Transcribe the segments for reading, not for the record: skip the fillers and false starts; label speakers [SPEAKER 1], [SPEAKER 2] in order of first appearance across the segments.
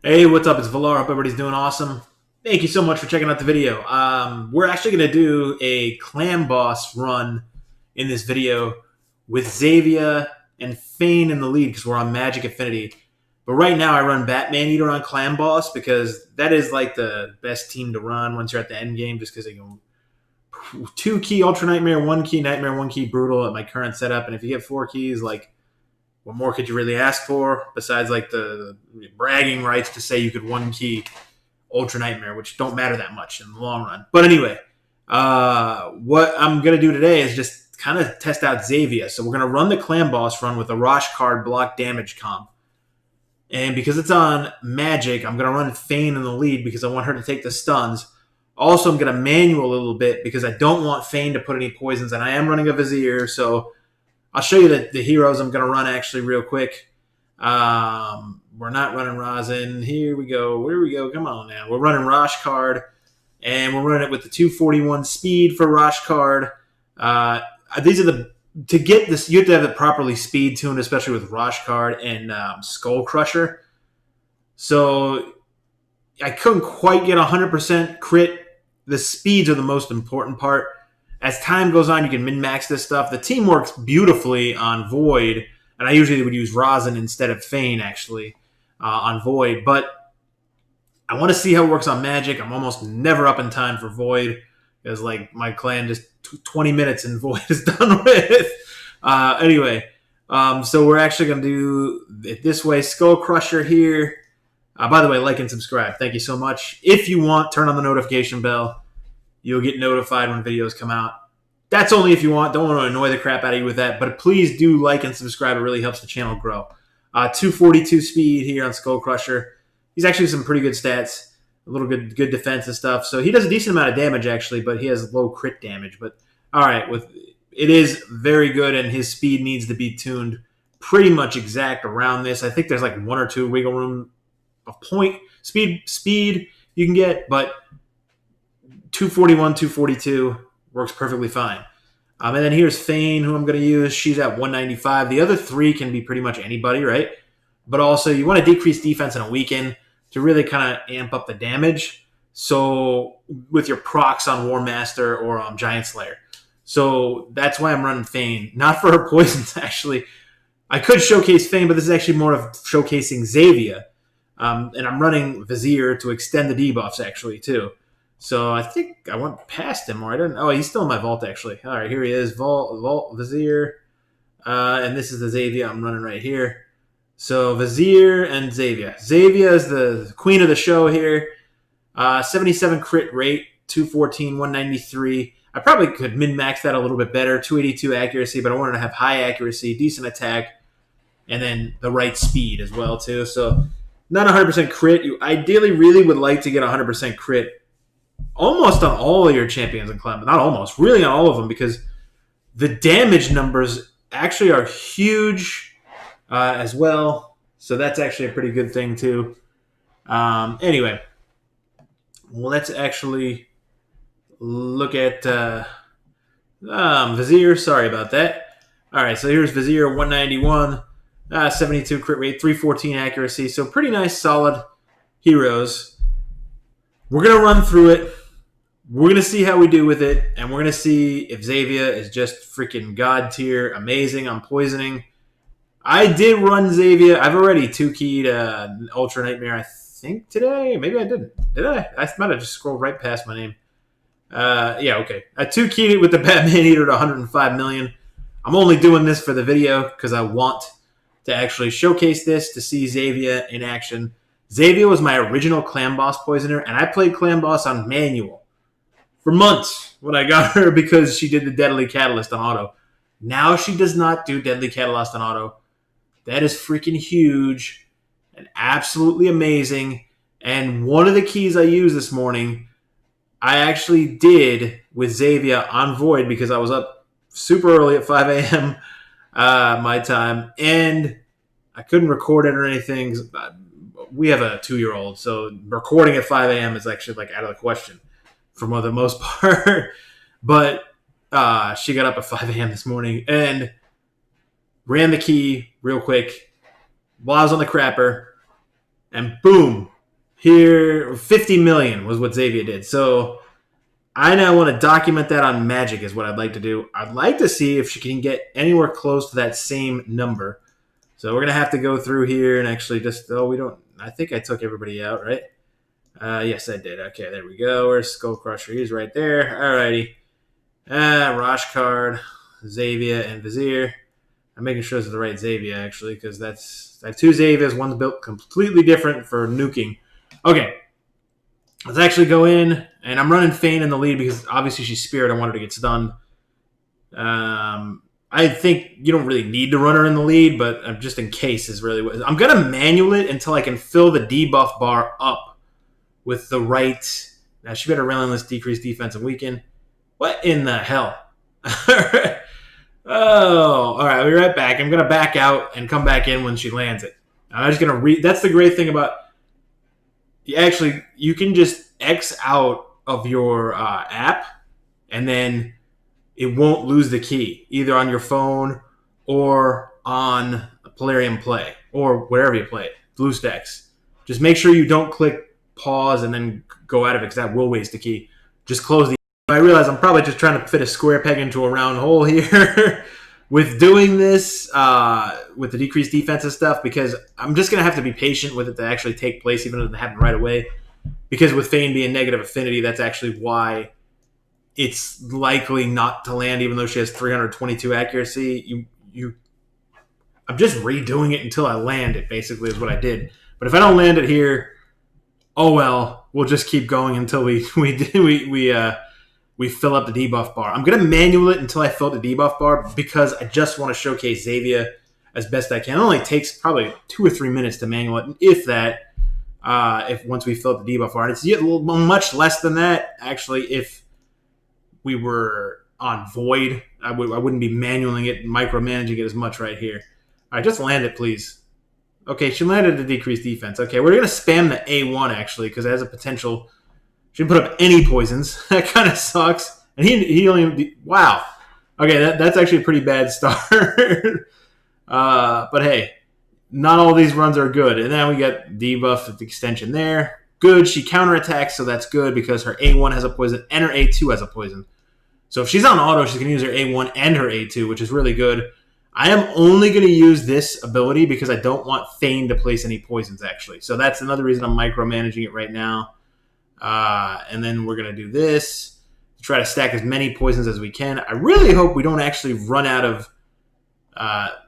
[SPEAKER 1] Hey, what's up? It's Valar. Hope everybody's doing awesome. Thank you so much for checking out the video. We're actually going to do a clan boss run in this video with Zavia and Fane in the lead because we're on Magic Affinity. But right now I run Batman Eater on clan boss because that is like the best team to run once you're at the end game, just because they go 2 key Ultra Nightmare, 1 key Nightmare, 1 key Brutal at my current setup. And if you get 4 keys, like, what more could you really ask for besides like the bragging rights to say you could 1 key Ultra Nightmare, which don't matter that much in the long run. But anyway, what I'm going to do today is just kind of test out Zavia. So we're going to run the clan boss run with a Rosh card block damage comp. And because it's on Magic, I'm going to run Fane in the lead because I want her to take the stuns. Also, I'm going to manual a little bit because I don't want Fane to put any poisons, and I am running a Vizier, so I'll show you the heroes I'm going to run actually real quick. We're not running Rosin. Here we go. Where we go? Come on now. We're running Rosh card, and we're running it with the 241 speed for Rosh card. These are to get this, you have to have it properly speed tuned, especially with Rosh card and Skull Crusher. So I couldn't quite get 100% crit. The speeds are the most important part. As time goes on, you can min-max this stuff. The team works beautifully on Void, and I usually would use Rosin instead of Fane, actually, on Void. But I want to see how it works on Magic. I'm almost never up in time for Void, because like my clan just 20 minutes and Void is done with. Anyway, so we're actually going to do it this way. Skull Crusher here. By the way, like and subscribe. Thank you so much. If you want, turn on the notification bell. You'll get notified when videos come out. That's only if you want. Don't want to annoy the crap out of you with that. But please do like and subscribe. It really helps the channel grow. 242 speed here on Skull Crusher. He's actually some pretty good stats. A little good defense and stuff. So he does a decent amount of damage, actually, but he has low crit damage. But all right, it is very good, and his speed needs to be tuned pretty much exact around this. I think there's like 1 or 2 wiggle room of point speed you can get, but 241, 242 works perfectly fine. And then here's Fane, who I'm going to use. She's at 195. The other 3 can be pretty much anybody, right? But also, you want to decrease defense in a weekend to really kind of amp up the damage. So, with your procs on War Master or Giant Slayer. So, that's why I'm running Fane. Not for her poisons, actually. I could showcase Fane, but this is actually more of showcasing Zavia. And I'm running Vizier to extend the debuffs, actually, too. So I think I went past him, or I didn't. Oh, he's still in my vault, actually. All right, here he is, vault Vizier. And this is the Zavia I'm running right here. So Vizier and Zavia. Zavia is the queen of the show here. 77 crit rate, 214, 193. I probably could min-max that a little bit better. 282 accuracy, but I wanted to have high accuracy, decent attack, and then the right speed as well, too. So not 100% crit. You ideally really would like to get 100% crit almost on all of your champions in clan, but not almost, really on all of them, because the damage numbers actually are huge as well. So that's actually a pretty good thing too. Anyway, let's actually look at Vizier. Sorry about that. All right, so here's Vizier, 191, 72 crit rate, 314 accuracy. So pretty nice, solid heroes. We're going to run through it. We're going to see how we do with it, and we're going to see if Zavia is just freaking god tier, amazing on poisoning. I did run Zavia. I've already 2-keyed Ultra Nightmare, I think, today. Maybe I didn't. Did I? I might have just scrolled right past my name. Yeah, okay. I 2-keyed it with the Batman Eater to 105 million. I'm only doing this for the video because I want to actually showcase this to see Zavia in action. Zavia was my original clan boss poisoner, and I played clan boss on manual for months when I got her because she did the Deadly Catalyst on auto. Now she does not do Deadly Catalyst on auto. That is freaking huge and absolutely amazing. And one of the keys I used this morning, I actually did with Zavia on Void because I was up super early at 5 a.m. My time, and I couldn't record it or anything. We have a 2-year-old, so recording at 5 a.m. is actually like out of the question for the most part. But she got up at 5 a.m. this morning and ran the key real quick. while I was on the crapper, and boom, here 50 million was what Zavia did. So I now want to document that on Magic is what I'd like to do. I'd like to see if she can get anywhere close to that same number. So we're going to have to go through here and actually just, we don't, I think I took everybody out, right? Yes, I did. Okay, there we go. Where's Skull Crusher? He's right there. Alrighty. Rosh card, Zavia and Vizier. I'm making sure this is the right Zavia, actually, because I have two Zavias. One's built completely different for nuking. Okay. Let's actually go in, and I'm running Fane in the lead because obviously she's Spirit. I want her to get stunned. I think you don't really need to run her in the lead, but just in case is really what I'm going to manual it until I can fill the debuff bar up with the right. Now, she better relentless decrease defense and weaken. What in the hell? Oh, all right. I'll be right back. I'm going to back out and come back in when she lands it. I'm just going to read. That's the great thing about. Actually, you can just X out of your app, and then it won't lose the key, either on your phone or on Polarium Play, or wherever you play it, BlueStacks. Just make sure you don't click pause and then go out of it, because that will waste the key. Just close the. I realize I'm probably just trying to fit a square peg into a round hole here with doing this, with the decreased defensive stuff, because I'm just going to have to be patient with it to actually take place, even if it doesn't happen right away. Because with Fane being negative affinity, that's actually why it's likely not to land, even though she has 322 accuracy. I'm just redoing it until I land it, basically, is what I did. But if I don't land it here, oh well, we'll just keep going until we fill up the debuff bar. I'm going to manual it until I fill the debuff bar because I just want to showcase Zavia as best I can. It only takes probably 2 or 3 minutes to manual it, if that, if once we fill up the debuff bar. And it's much less than that, actually, if we were on Void. I wouldn't be manualing it and micromanaging it as much right here. All right, just land it, please. Okay, she landed the decreased defense. Okay, we're going to spam the A1, actually, because it has a potential. She didn't put up any poisons. That kind of sucks. And he only... Wow. Okay, that's actually a pretty bad start. But hey, not all these runs are good. And then we got debuff with the extension there. Good. She counterattacks, so that's good because her A1 has a poison and her A2 has a poison. So if she's on auto, she's going to use her A1 and her A2, which is really good. I am only going to use this ability because I don't want Fane to place any poisons, actually. So that's another reason I'm micromanaging it right now. And then we're going to do this to try to stack as many poisons as we can. I really hope we don't actually run out of...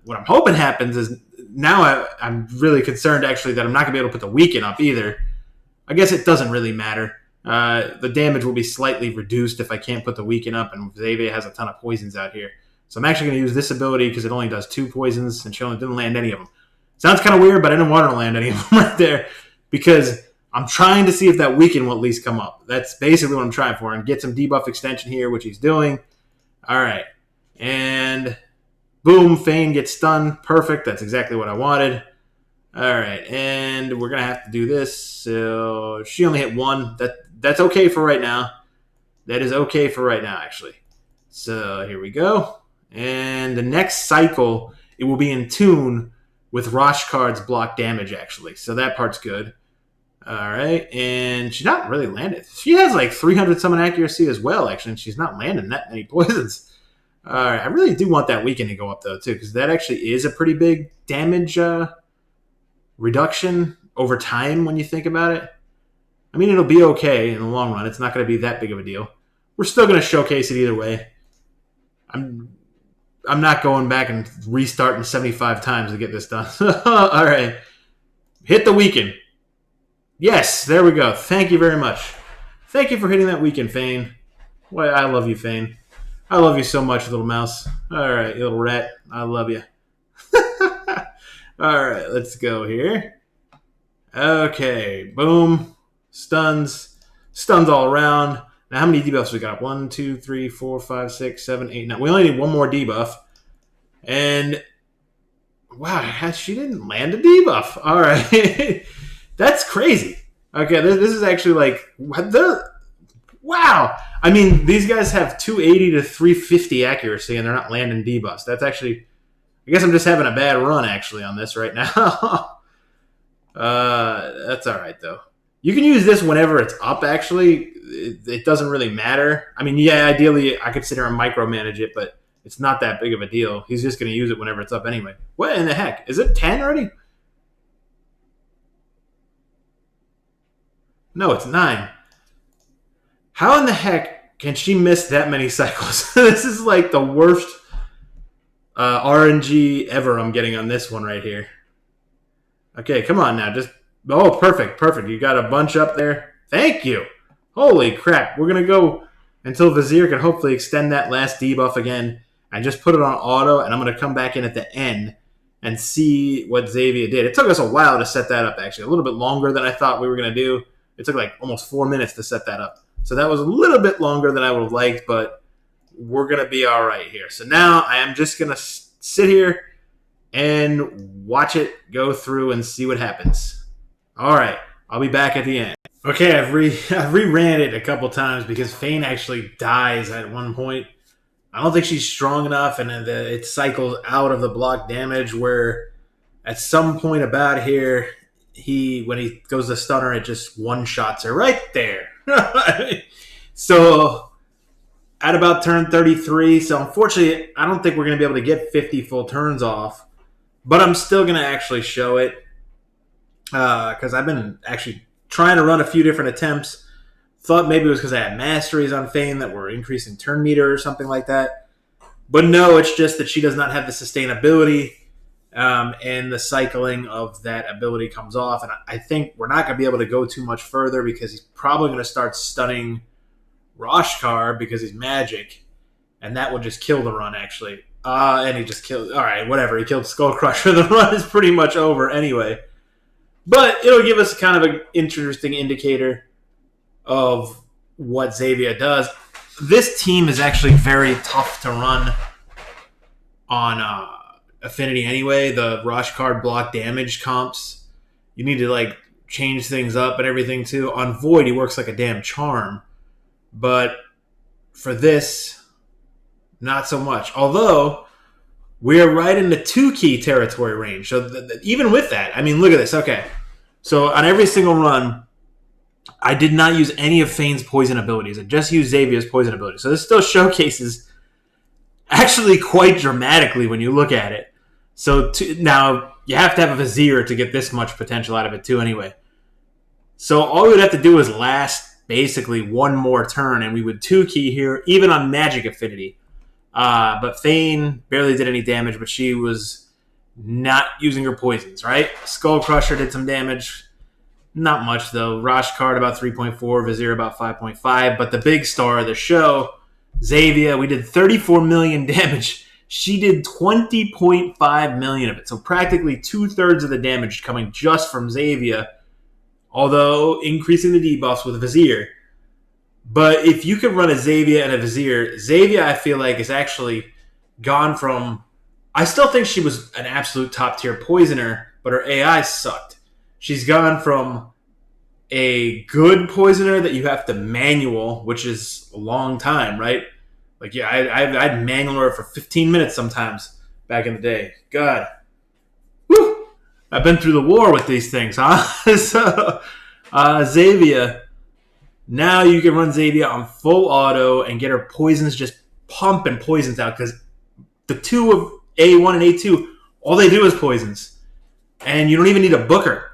[SPEAKER 1] what I'm hoping happens is now I'm really concerned, actually, that I'm not going to be able to put the weaken up either. I guess it doesn't really matter. The damage will be slightly reduced if I can't put the weaken up, and Zavia has a ton of poisons out here. So I'm actually going to use this ability because it only does 2 poisons, and she only didn't land any of them. Sounds kind of weird, but I didn't want her to land any of them right there because I'm trying to see if that weaken will at least come up. That's basically what I'm trying for, and get some debuff extension here, which he's doing. All right. And boom, Fane gets stunned. Perfect. That's exactly what I wanted. All right. And we're going to have to do this. So she only hit 1. That's okay for right now. That is okay for right now, actually. So here we go. And the next cycle, it will be in tune with Rosh card's block damage, actually. So that part's good. All right. And she's not really landed. She has like 300 summon accuracy as well, actually. And she's not landing that many poisons. All right. I really do want that weaken to go up, though, too, because that actually is a pretty big damage reduction over time when you think about it. I mean, it'll be okay in the long run. It's not going to be that big of a deal. We're still going to showcase it either way. I'm not going back and restarting 75 times to get this done. All right. Hit the weaken. Yes, there we go. Thank you very much. Thank you for hitting that weaken, Fane. Boy, I love you, Fane. I love you so much, little mouse. All right, you little rat. I love you. All right, let's go here. Okay, boom. Stuns. Stuns all around. Now, how many debuffs we got? 1, 2, 3, 4, 5, 6, 7, 8, 9. We only need one more debuff. And, wow, she didn't land a debuff. All right. That's crazy. Okay, this is actually like... Wow. I mean, these guys have 280 to 350 accuracy, and they're not landing debuffs. That's actually I guess I'm just having a bad run, actually, on this right now. That's all right, though. You can use this whenever it's up, actually. It doesn't really matter. I mean, yeah, ideally, I could sit here and micromanage it, but it's not that big of a deal. He's just going to use it whenever it's up anyway. What in the heck? Is it 10 already? No, it's 9. How in the heck can she miss that many cycles? This is like the worst RNG ever I'm getting on this one right here. Okay, come on now. Oh, perfect, perfect. You got a bunch up there. Thank you. Holy crap. We're going to go until Vizier can hopefully extend that last debuff again and just put it on auto, and I'm going to come back in at the end and see what Zavia did. It took us a while to set that up, actually. A little bit longer than I thought we were going to do. It took like almost 4 minutes to set that up. So that was a little bit longer than I would have liked, but we're going to be all right here. So now I am just going to sit here and watch it go through and see what happens. All right, I'll be back at the end. Okay, I've re-ran it a couple times because Fane actually dies at one point. I don't think she's strong enough, and it cycles out of the block damage where at some point about here, when he goes to stun her, it just one-shots her right there. So at about turn 33, so unfortunately, I don't think we're going to be able to get 50 full turns off, but I'm still going to actually show it because I've been actually trying to run a few different attempts. Thought maybe it was because I had masteries on Fane that were increasing turn meter or something like that. But no, it's just that she does not have the sustainability, and the cycling of that ability comes off. And I think we're not going to be able to go too much further because he's probably going to start stunning Roshkar because he's magic. And that would just kill the run, actually. And he just killed... All right, whatever. He killed Skullcrusher. The run is pretty much over anyway. But it'll give us kind of an interesting indicator of what Zavia does. This team is actually very tough to run on Affinity anyway. The Roshkar block damage comps, you need to like change things up and everything too. On Void, he works like a damn charm. But for this, not so much. Although, we're right in the 2-key territory range. So even with that, I mean, look at this. Okay. So on every single run, I did not use any of Fane's poison abilities. I just used Xavia's poison ability. So this still showcases actually quite dramatically when you look at it. So now, you have to have a Vizier to get this much potential out of it too anyway. So all we would have to do is last basically one more turn, and we would 2-key here, even on Magic Affinity. But Fane barely did any damage, but she was not using her poisons, right? Skullcrusher did some damage. Not much, though. Roshkar about 3.4, Vizier about 5.5. But the big star of the show, Zavia, we did 34 million damage. She did 20.5 million of it. So practically 2/3 of the damage coming just from Zavia, although increasing the debuffs with Vizier. But if you could run a Zavia and a Vizier, Zavia, I feel like, is actually gone from... I still think she was an absolute top-tier poisoner, but her AI sucked. She's gone from a good poisoner that you have to manual, which is a long time, right? Like, yeah, I'd manual her for 15 minutes sometimes back in the day. God. Woo! I've been through the war with these things, huh? So, Zavia... Now you can run Zavia on full auto and get her poisons just pumping poisons out because the two of A1 and A2, all they do is poisons. And you don't even need a booker.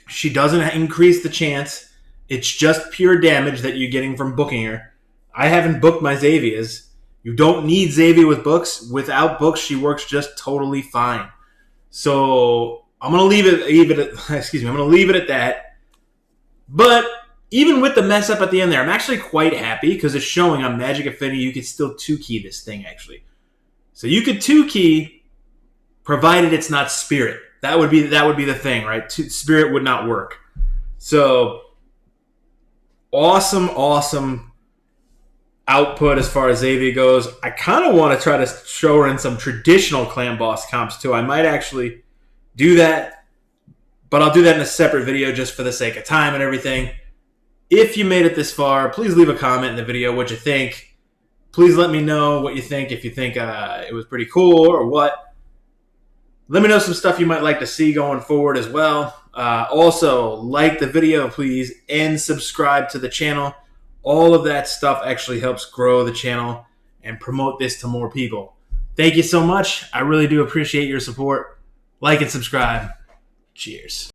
[SPEAKER 1] She doesn't increase the chance. It's just pure damage that you're getting from booking her. I haven't booked my Zavias. You don't need Zavia with books. Without books, she works just totally fine. So I'm gonna leave it at that. But even with the mess up at the end there, I'm actually quite happy because it's showing on Magic Affinity you could still 2-key this thing, actually. So you could 2-key, provided it's not Spirit. That would be the thing, right? Spirit would not work. So, awesome output as far as Zavia goes. I kind of want to try to show her in some traditional clan boss comps, too. I might actually do that, but I'll do that in a separate video just for the sake of time and everything. If you made it this far, please leave a comment in the video what you think. Please let me know what you think, if you think it was pretty cool or what. Let me know some stuff you might like to see going forward as well. Also, like the video, please, and subscribe to the channel. All of that stuff actually helps grow the channel and promote this to more people. Thank you so much. I really do appreciate your support. Like and subscribe. Cheers.